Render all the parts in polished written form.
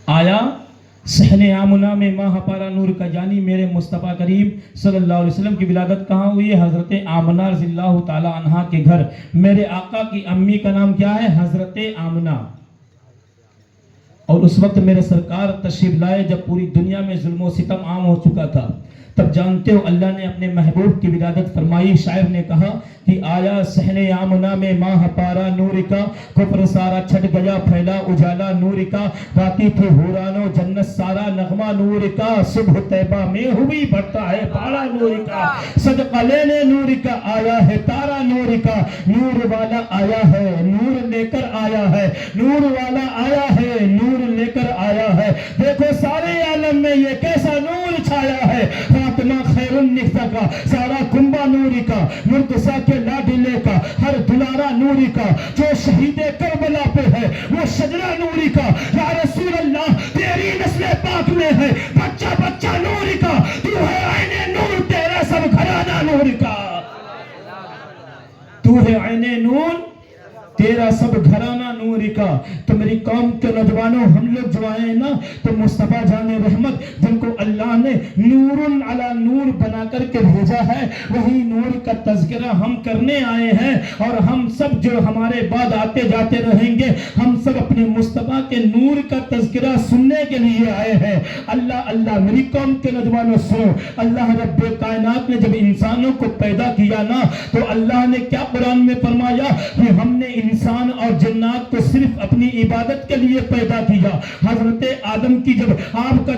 آیا صحن آمنہ میں ماہ پارا نور کا جانی میرے مصطفیٰ کریم صلی اللہ علیہ وسلم کی ولادت کہاں ہوئی ہے؟ حضرت آمنہ رضی اللہ تعالی عنہ کے گھر۔ میرے آقا کی امی کا نام کیا ہے؟ حضرت آمنہ۔ اور اس وقت میرے سرکار تشریف لائے جب پوری دنیا میں ظلم و ستم عام ہو چکا تھا، تب جانتے ہو اللہ نے اپنے محبوب کی ولادت فرمائی۔ شاعر نے کہا کہ آیا صحن آمنہ میں ماہ پارا نور کا، کفر سارا چھٹ گیا پھیلا اجالا نور کا، راتی تھی حوران و جنت سارا نغمہ نور کا، صبح طیبہ میں ہوئی بڑھتا ہے پارا نور کا، صدقہ لینے نور کا آیا ہے تارا نور کا، نور والا آیا ہے نور لے کر آیا ہے، نور والا آیا ہے نور لے کر آیا ہے، دیکھو سارے عالم میں یہ کیسا نور چھایا ہے، فاطمہ خیر النساء کا سارا کنبہ نوری کا، مرتضیٰ کے لاڈلے کا ہر دلارا نوری کا، جو شہید کربلا پہ ہے وہ شجرہ نوری کا، یا رسول اللہ تیری نسل پاک میں ہے بچہ بچہ نوری کا، تو ہے عین نور تیرا سب گھرانہ نور کا، تو ہے عین نور تیرا سب گھرانہ نوری کا۔ تو میری قوم کے نوجوانوں ہم لوگ جو آئے ہیں نا تو مصطفیٰ جان رحمت جن کو اللہ نے نور علی نور بنا کر کے بھیجا ہے، وہی نور کا تذکرہ ہم کرنے آئے ہیں، اور ہم سب جو ہمارے بعد آتے جاتے رہیں گے ہم سب اپنے مصطفیٰ کے نور کا تذکرہ سننے کے لیے آئے ہیں۔ اللہ اللہ میری قوم کے نوجوانوں سنو، اللہ رب کائنات نے جب انسانوں کو پیدا کیا نا تو اللہ نے کیا قرآن میں فرمایا کہ ہم نے انسان اور جنات کو صرف اپنی عبادت کے لیے پیدا کیا۔ حضرت آدم کی جب آپ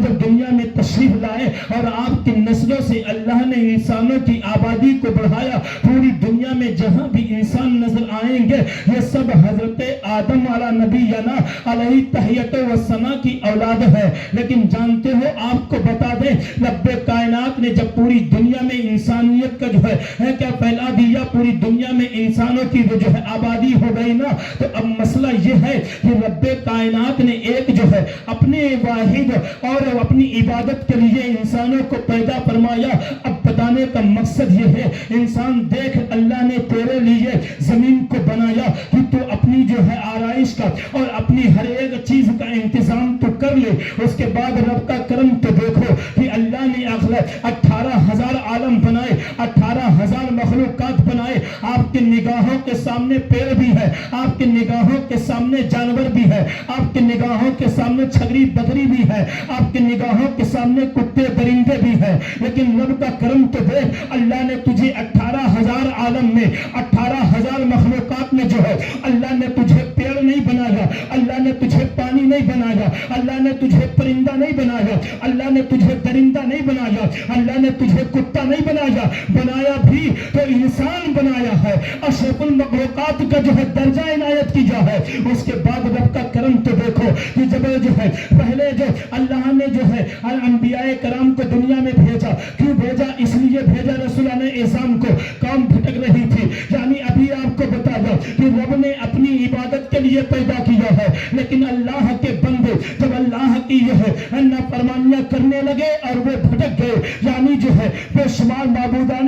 جب دنیا میں تشریف لائے اور آپ کی نسلوں سے اللہ نے انسانوں کی آبادی کو بڑھایا، پوری دنیا میں جہاں بھی انسان نظر آئیں گے یہ سب حضرت آدم علیہ نبینا علیہ تحیت و ثنا کی اولاد ہے۔ لیکن جانتے ہو آپ کو بتا دیں رب کائنات نے جب پوری دنیا میں انسانیت کا جو ہے کیا پھیلا دیا، پوری دنیا میں انسانوں کی جو ہے آبادی ہو گئی نا، تو اب مسئلہ یہ ہے کہ رب کائنات نے ایک جو ہے اپنے واحد اور اپنی عبادت کے لیے انسانوں کو پیدا فرمایا۔ اب بتانے کا مقصد یہ ہے انسان دیکھ اللہ نے تیرے لیے زمین کو بنایا کہ تو اپنی جو ہے آرائش کا اور اپنی ہر ایک چیز کا انتظام تو کر لے، اس کے بعد رب کا کرم تو دیکھو کہ اللہ نے 18,000 عالم بنائے، 18,000 مخلوقات بنائے، آپ کی نگاہوں کے سامنے پیڑ بھی ہے، آپ کی نگاہوں کے سامنے جانور بھی ہے، آپ کی نگاہوں کے سامنے چھگری بکری بھی ہے، آپ کی نگاہوں کے سامنے کتے درندے بھی ہیں، لیکن رب کا کرم تو دیکھ اللہ نے تجھے 18,000 عالم میں 18,000 مخلوقات میں جو ہے اللہ نے تجھے پیڑ نہیں بنایا، اللہ نے تجھے پانی نہیں بنایا، اللہ نے تجھے پرندہ نہیں بنایا، اللہ نے تجھے درندہ نہیں بنایا، اللہ نے تجھے کتا نہیں بنایا، بنایا بھی تو انسان بنایا ہے، اشرف المخلوقات کا جو ہے درجہ عنایت کی جا ہے۔ اس کے بعد رب کا کرم تو دیکھو کہ جب جو ہے پہلے جو اللہ نے جو ہے انبیاء کرام کو دنیا میں بھیجا، کیوں بھیجا؟ اس لیے بھیجا رسولان اعظام کو، قوم بھٹک رہی تھی، یعنی ابھی آپ کو بتایا کہ رب نے اپنی عبادت کے لیے پیدا کیا ہے، لیکن اللہ کے بندے جب اللہ کی یہ ہے نافرمانیاں کرنے لگے اور وہ بھٹک گئے، یعنی جو ہے بے شمار معبودان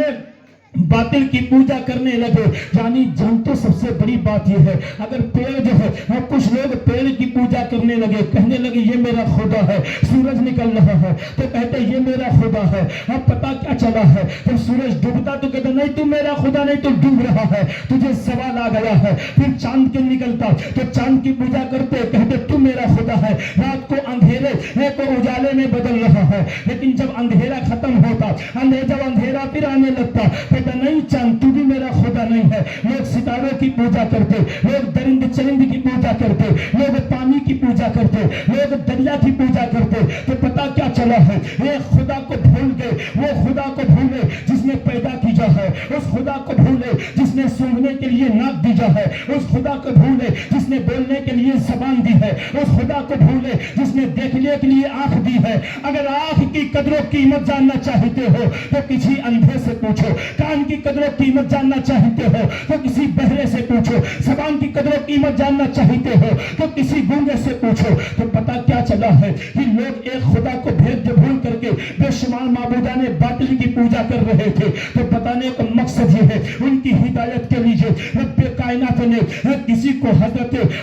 باطل کی پوجا کرنے لگے۔ یعنی جانتے سب سے بڑی بات یہ ہے اگر پیڑ جو ہے کچھ لوگ پیڑ کی پوجا کرنے لگے، کہنے لگے یہ میرا خدا ہے، سورج نکل رہا ہے تو کہتے یہ میرا خدا ہے، اب پتا کیا چلا ہے جب سورج ڈوبتا تو کہتے نہیں تو میرا خدا نہیں تو ڈوب رہا ہے، تجھے سوال آ گیا ہے۔ پھر چاند کے نکلتا تو چاند کی پوجا کرتے، کہتے تو میرا خدا ہے، رات کو اندھیرے کو اجالے میں بدل رہا ہے، لیکن جب اندھیرا ختم ہوتا جب اندھیرا پھر آنے لگتا نہیں چاند تو بھی میرا خدا نہیں ہے۔ لوگ ستاروں کی پوجا کرتے، لوگ درند چرند کی پوجا کرتے، لوگ پانی کی پوجا کرتے، لوگ دریا کی پوجا کرتے، تو پتا کیا چلا ہے ایک خدا کو بھول گئے، وہ خدا کو بھولے جس نے پیدا کیا ہے، اس خدا کو بھولے جس نے سونگنے کے لیے ناک دیا ہے، اس خدا کو بھولے جس نے بولنے کے لیے زبان دی ہے، اس خدا کو بھولے جس نے دیکھنے کے لیے آنکھ دی ہے۔ اگر آنکھ کی قدر و قیمت جاننا چاہتے ہو تو کسی اندھے سے پوچھو، کان کی قدر و قیمت جاننا چاہتے ہو تو کسی بہرے سے پوچھو، زبان کی قدر و قیمت جاننا چاہتے ہو تو کسی گونگے سے پوچھو۔ تو پتا کیا چلا ہے کہ لوگ ایک خدا کو بھول کر کے بے شمار معبودان باطل کی پوجا کر رہے تھے۔ تو بتانے کا مقصد یہ ہے ان کی ہدایت کے لیے رب کائنات نے کسی کو حضرت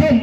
2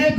1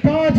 5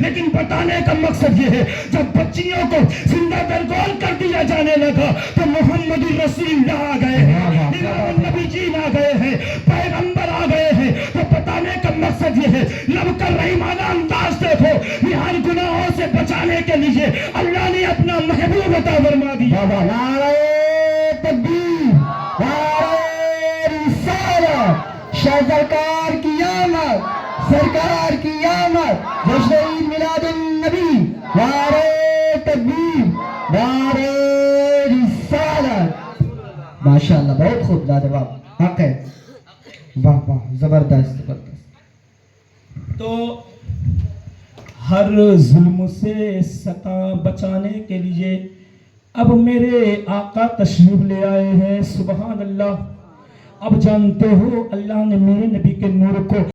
لیکن بتانے کا مقصد یہ ہے جب بچیوں کو زندہ درگور کر دیا جانے لگا تو محمد رسول اللہ آ گئے ہیں، امام النبی جین آ گئے ہیں، پیغمبر آ گئے ہیں، تو بتانے کا مقصد یہ ہے لب کر رحیمانہ انداز دیکھو، یہ ہر گناہوں سے بچانے کے لیے اللہ نے اپنا محبوب عطا فرما دیا۔ نعرہ تکبیر، نعرہ رسالت، شاہ سرکار کی آمد، سرکار کی آمد، جشن عید میلاد النبی، نعرہ تکبیر، نعرہ رسالت۔ ماشاءاللہ بہت خوب، لاجواب، حق ہے، واہ واہ، زبردست زبردست۔ تو ہر ظلم سے ستا بچانے کے لیے اب میرے آقا تشریف لے آئے ہیں، سبحان اللہ۔ اب جانتے ہو اللہ نے میرے نبی کے نور کو